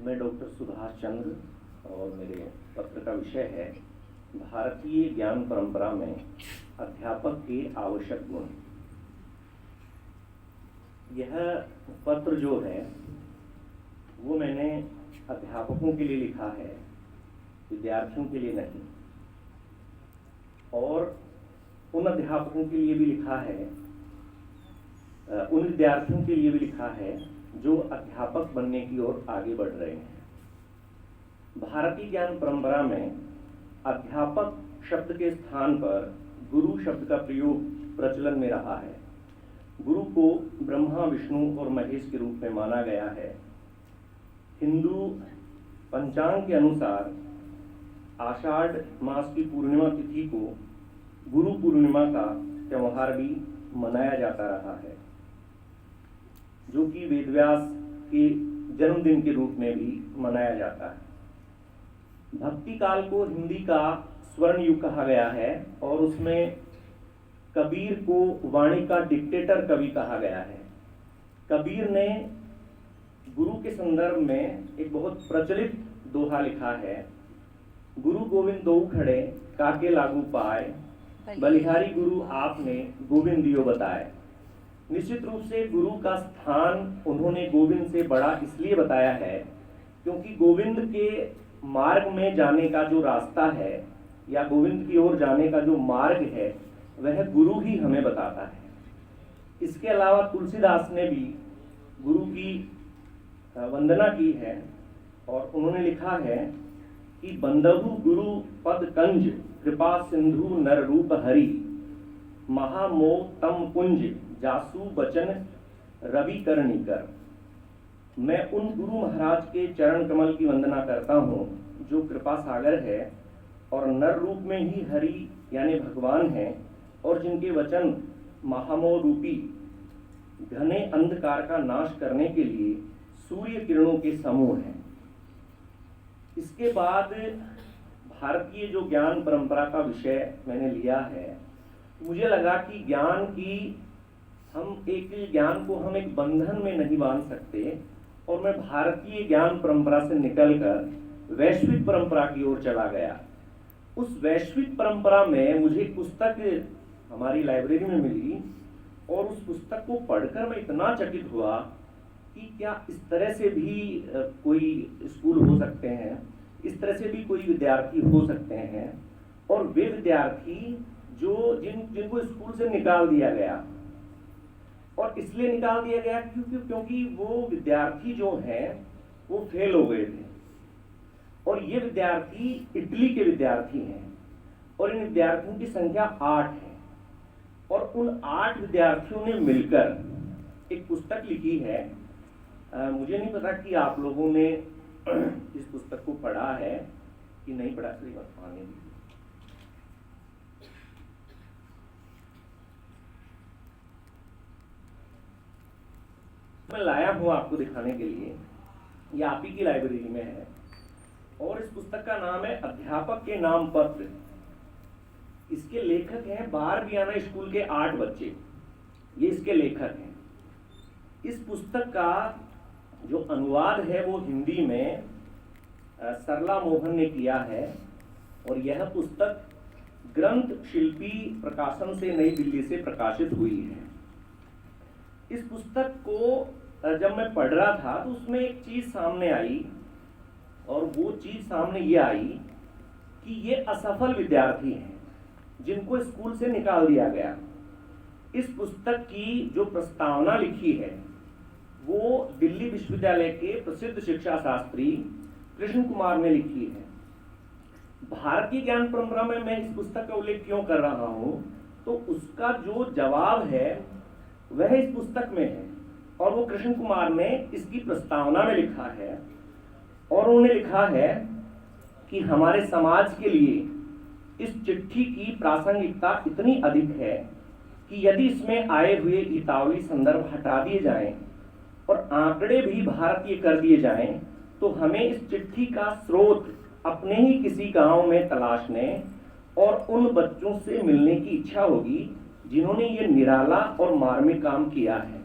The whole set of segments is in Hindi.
मैं डॉक्टर सुभाष चंद्र और मेरे पत्र का विषय है भारतीय ज्ञान परंपरा में अध्यापक के आवश्यक गुण। यह पत्र जो है वो मैंने अध्यापकों के लिए लिखा है, विद्यार्थियों के लिए नहीं। और उन अध्यापकों के लिए भी लिखा है, उन विद्यार्थियों के लिए भी लिखा है जो अध्यापक बनने की ओर आगे बढ़ रहे हैं। भारतीय ज्ञान परंपरा में अध्यापक शब्द के स्थान पर गुरु शब्द का प्रयोग प्रचलन में रहा है। गुरु को ब्रह्मा, विष्णु और महेश के रूप में माना गया है। हिंदू पंचांग के अनुसार आषाढ़ मास की पूर्णिमा तिथि को गुरु पूर्णिमा का त्योहार भी मनाया जाता रहा है, जो कि वेदव्यास के जन्मदिन के रूप में भी मनाया जाता है। भक्ति काल को हिंदी का स्वर्ण युग कहा गया है और उसमें कबीर को वाणी का डिक्टेटर कवि कहा गया है। कबीर ने गुरु के संदर्भ में एक बहुत प्रचलित दोहा लिखा है, गुरु गोविंद दो खड़े काके लागू पाए, बलिहारी गुरु आपने गोविंद दियो बताए। निश्चित रूप से गुरु का स्थान उन्होंने गोविंद से बड़ा इसलिए बताया है क्योंकि गोविंद के मार्ग में जाने का जो रास्ता है या गोविंद की ओर जाने का जो मार्ग है वह गुरु ही हमें बताता है। इसके अलावा तुलसीदास ने भी गुरु की वंदना की है और उन्होंने लिखा है कि बंदहु गुरु पद कंज कृपा सिंधु नर रूप हरि, महामोह तम पुंज जासु बचन रवि करनी कर। मैं उन गुरु महाराज के चरण कमल की वंदना करता हूँ जो कृपा सागर है और नर रूप में ही हरि यानी भगवान है और जिनके वचन महामोह रूपी घने अंधकार का नाश करने के लिए सूर्य किरणों के समूह हैं। इसके बाद भारतीय जो ज्ञान परंपरा का विषय मैंने लिया है, मुझे लगा कि ज्ञान को हम एक बंधन में नहीं बांध सकते और मैं भारतीय ज्ञान परंपरा से निकलकर वैश्विक परंपरा की ओर चला गया। उस वैश्विक परंपरा में मुझे एक पुस्तक हमारी लाइब्रेरी में मिली और उस पुस्तक को पढ़कर मैं इतना चकित हुआ कि क्या इस तरह से भी कोई स्कूल हो सकते हैं, इस तरह से भी कोई विद्यार्थी हो सकते हैं। और वे विद्यार्थी जिनको स्कूल से निकाल दिया गया, और इसलिए निकाल दिया गया क्योंकि वो विद्यार्थी जो हैं वो फेल हो गए थे। और ये विद्यार्थी इटली के विद्यार्थी हैं और इन विद्यार्थियों की संख्या 8 है। और उन 8 विद्यार्थियों ने मिलकर एक पुस्तक लिखी है। मुझे नहीं पता कि आप लोगों ने इस पुस्तक को पढ़ा है कि नहीं पढ़ा। मैं लाया हूं आपको दिखाने के लिए, ये आप ही की लाइब्रेरी में है और इस पुस्तक का नाम है अध्यापक के नाम पत्र। इसके लेखक हैं बारबियाना स्कूल के 8 बच्चे, ये इसके लेखक हैं। इस पुस्तक का जो अनुवाद है वो हिंदी में सरला मोहन ने किया है और यह पुस्तक ग्रंथ शिल्पी प्रकाशन से नई दिल्ली से प्रकाशित हुई है। इस पुस्तक को जब मैं पढ़ रहा था तो उसमें एक चीज सामने आई और वो चीज सामने ये आई कि ये असफल विद्यार्थी हैं जिनको स्कूल से निकाल दिया गया। इस पुस्तक की जो प्रस्तावना लिखी है वो दिल्ली विश्वविद्यालय के प्रसिद्ध शिक्षा शास्त्री कृष्ण कुमार ने लिखी है। भारतीय ज्ञान परंपरा में मैं इस पुस्तक का उल्लेख क्यों कर रहा हूं, तो उसका जो जवाब है वह इस पुस्तक में है और वो कृष्ण कुमार ने इसकी प्रस्तावना में लिखा है। और उन्होंने लिखा है कि हमारे समाज के लिए इस चिट्ठी की प्रासंगिकता इतनी अधिक है कि यदि इसमें आए हुए इतालवी संदर्भ हटा दिए जाएं और आंकड़े भी भारतीय कर दिए जाएं तो हमें इस चिट्ठी का स्रोत अपने ही किसी गांव में तलाशने और उन बच्चों से मिलने की इच्छा होगी जिन्होंने ये निराला और मार्मिक काम किया है।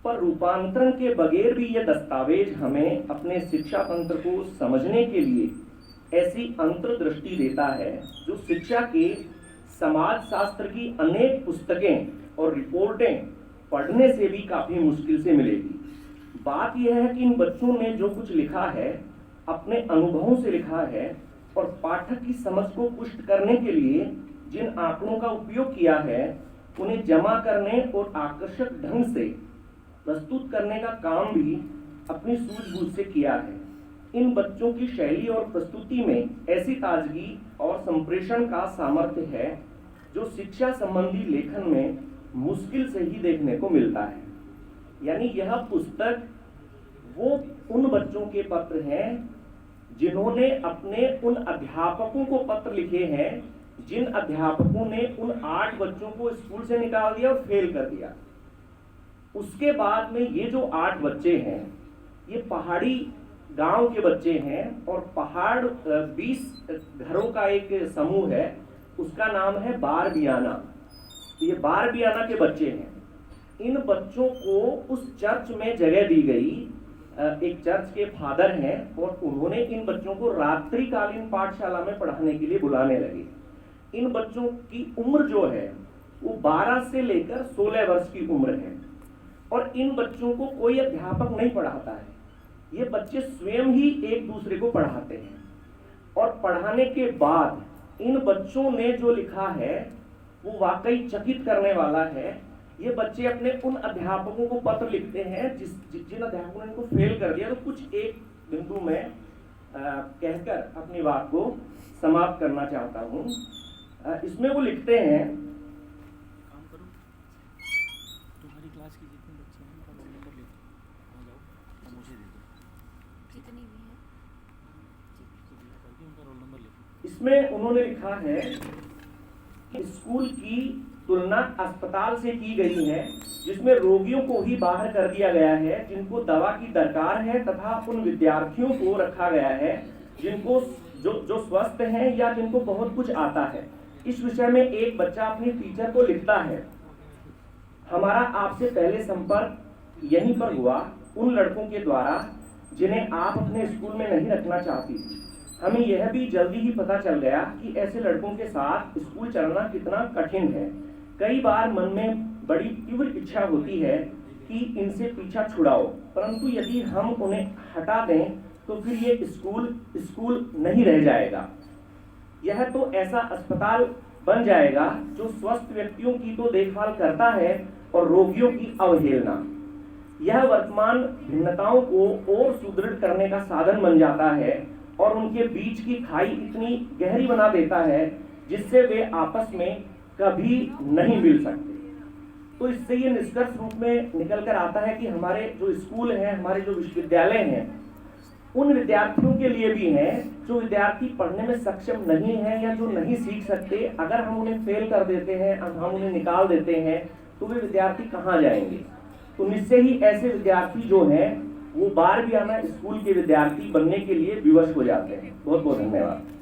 पर रूपांतरण के बगैर भी यह दस्तावेज हमें अपने शिक्षा तंत्र को समझने के लिए ऐसी अंतर्दृष्टि देता है जो शिक्षा के समाज शास्त्र की अनेक पुस्तकें और रिपोर्टें पढ़ने से भी काफी मुश्किल से मिलेगी। बात यह है कि इन बच्चों ने जो कुछ लिखा है अपने अनुभवों से लिखा है, और पाठक की समझ को पुष्ट करने के लिए जिन आंकड़ों का उपयोग किया है उन्हें जमा करने और आकर्षक ढंग से प्रस्तुत करने का काम भी अपनी सूझबूझ से किया है। इन बच्चों की शैली और प्रस्तुति में ऐसी ताजगी और संप्रेषण का सामर्थ्य है जो शिक्षा संबंधी लेखन में मुश्किल से ही देखने को मिलता है। यानी यह पुस्तक वो उन बच्चों के पत्र हैं जिन्होंने अपने उन अध्यापकों को पत्र लिखे हैं जिन अध्यापकों ने उन 8 बच्चों को स्कूल से निकाल दिया और फेल कर दिया। उसके बाद में ये जो 8 बच्चे हैं ये पहाड़ी गांव के बच्चे हैं और पहाड़ 20 घरों का एक समूह है, उसका नाम है बारबियाना। ये बारबियाना के बच्चे हैं। इन बच्चों को उस चर्च में जगह दी गई, एक चर्च के फादर हैं और उन्होंने इन बच्चों को रात्रिकालीन पाठशाला में पढ़ाने के लिए बुलाने लगे। इन बच्चों की उम्र जो है वो 12 से लेकर 16 वर्ष की उम्र है और इन बच्चों को कोई अध्यापक नहीं पढ़ाता है। ये बच्चे स्वयं ही एक दूसरे को पढ़ाते हैं और पढ़ाने के बाद इन बच्चों ने जो लिखा है वो वाकई चकित करने वाला है। ये बच्चे अपने उन अध्यापकों को पत्र लिखते हैं जिन अध्यापकों ने इनको फेल कर दिया। तो कुछ एक बिंदु में कहकर अपनी बात को समाप्त करना चाहता हूँ। इसमें वो लिखते हैं, काम करो, तुम्हारी क्लास के जितने बच्चे हैं उनका रोल नंबर ले लो, आ जाओ और मुझे दे दो। कितनी भी है करके उनका रोल नंबर ले लो। इसमें उन्होंने लिखा है कि स्कूल की तुलना अस्पताल से की गई है जिसमें रोगियों को ही बाहर कर दिया गया है जिनको दवा की दरकार है, तथा उन विद्यार्थियों को रखा गया है जिनको जो स्वस्थ हैं या जिनको बहुत कुछ आता है। इस विषय में एक बच्चा अपनी टीचर को लिखता है, हमारा आपसे पहले संपर्क यहीं पर हुआ उन लड़कों के द्वारा जिन्हें आप अपने स्कूल में नहीं रखना चाहती थी। हमें यह भी जल्दी ही पता चल गया कि ऐसे लड़कों के साथ स्कूल चलना कितना कठिन है। कई बार मन में बड़ी तीव्र इच्छा होती है कि इनसे पीछा छुड़ाओ, परंतु यदि हम उन्हें हटा दें तो फिर ये स्कूल नहीं रह जाएगा। यह तो ऐसा अस्पताल बन जाएगा जो स्वस्थ व्यक्तियों की तो देखभाल करता है और रोगियों की अवहेलना। यह वर्तमान भिन्नताओं को और सुदृढ़ करने का साधन बन जाता है और उनके बीच की खाई इतनी गहरी बना देता है जिससे वे आपस में कभी नहीं मिल सकते। तो इससे ये निष्कर्ष रूप में निकल कर आता है कि हमारे जो स्कूल हैं, हमारे जो विश्वविद्यालय हैं, उन विद्यार्थियों के लिए भी हैं जो विद्यार्थी पढ़ने में सक्षम नहीं है या जो नहीं सीख सकते। अगर हम उन्हें फेल कर देते हैं, हम उन्हें निकाल देते हैं तो वे विद्यार्थी कहाँ जाएंगे। तो निश्चय ही ऐसे विद्यार्थी जो हैं वो बारबियाना स्कूल के विद्यार्थी बनने के लिए विवश हो जाते हैं। बहुत बहुत धन्यवाद।